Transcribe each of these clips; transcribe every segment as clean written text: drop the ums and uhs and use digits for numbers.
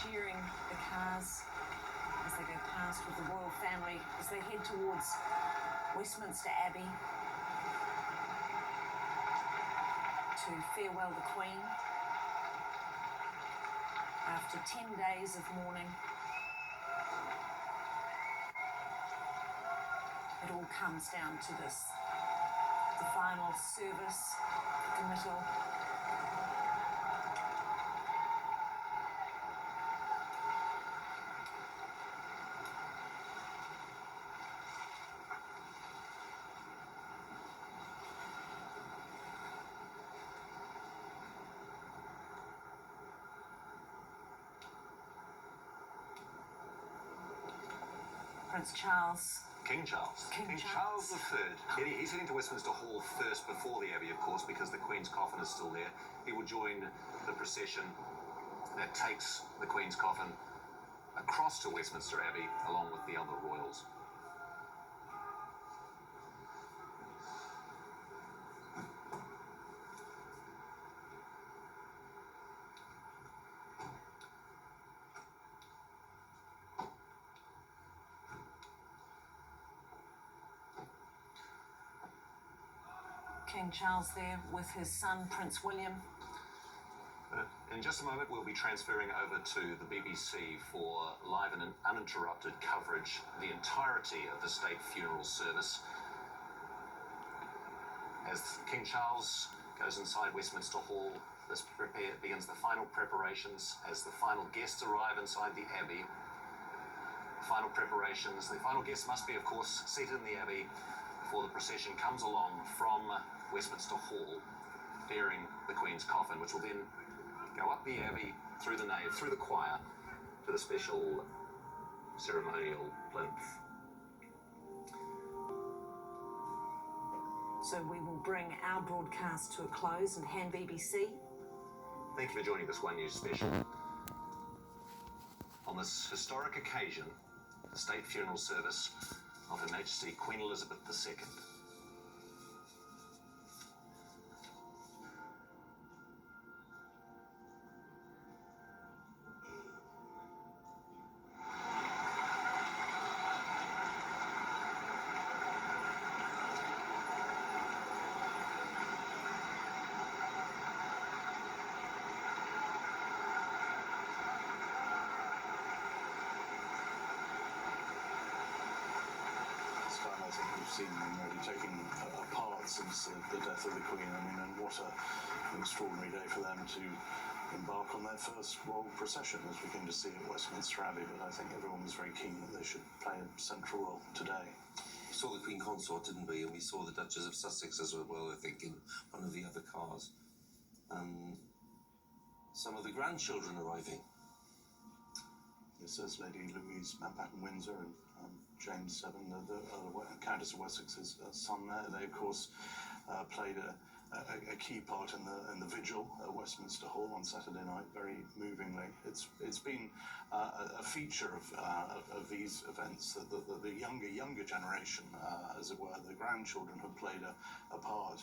cheering the cars as they go past with the royal family as they head towards Westminster Abbey to farewell the Queen after 10 days of mourning. It all comes down to this, the final service, the committal. Prince Charles. King Charles. King Charles III. He's heading to Westminster Hall first before the Abbey, of course, because the Queen's coffin is still there. He will join the procession that takes the Queen's coffin across to Westminster Abbey along with the other royals. King Charles there with his son, Prince William. In just a moment, we'll be transferring over to the BBC for live and uninterrupted coverage, the entirety of the state funeral service. As King Charles goes inside Westminster Hall, this begins the final preparations as the final guests arrive inside the Abbey. Final preparations. The final guests must be, of course, seated in the Abbey before the procession comes along from Westminster Hall, bearing the Queen's coffin, which will then go up the Abbey, through the nave, through the choir, to the special ceremonial plinth. So we will bring our broadcast to a close and hand BBC. Thank you for joining this One News special. On this historic occasion, the state funeral service of Her Majesty Queen Elizabeth II. We've seen them really taking apart since the death of the Queen. I mean, and what an extraordinary day for them to embark on their first royal procession, as we came to see at Westminster Abbey. But I think everyone was very keen that they should play a central role today. We saw the Queen Consort, didn't we? And we saw the Duchess of Sussex as well, I think, in one of the other cars. Some of the grandchildren arriving. Yes, there's Lady Louise Mountbatten-Windsor and James VII, the Countess of Wessex's son there. They, of course, played a key part in the vigil at Westminster Hall on Saturday night, very movingly. It's been a feature of these events that the younger generation, as it were, the grandchildren have played a part.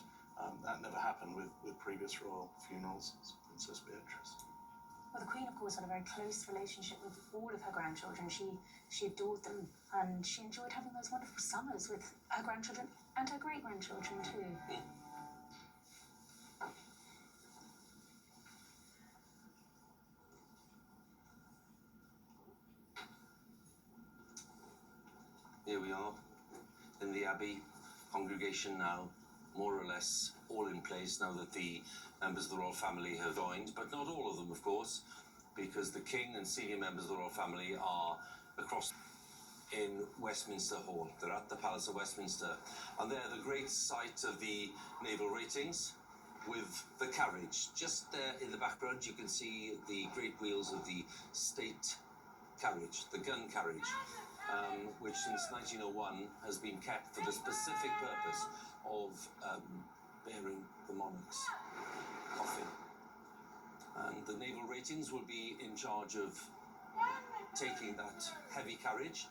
That never happened with previous royal funerals, Princess Beatrice. Well, the Queen, of course, had a very close relationship with all of her grandchildren. She adored them, and she enjoyed having those wonderful summers with her grandchildren and her great-grandchildren too. Here we are in the Abbey. Congregation now more or less all in place now that the members of the royal family have joined, but not all of them, of course, because the King and senior members of the royal family are across in Westminster Hall. They're at the Palace of Westminster, and they're the great sight of the naval ratings with the carriage. Just there in the background, you can see the great wheels of the state carriage, the gun carriage, which since 1901 has been kept for the specific purpose of bearing the monarch's coffin. And the naval ratings will be in charge of taking that heavy carriage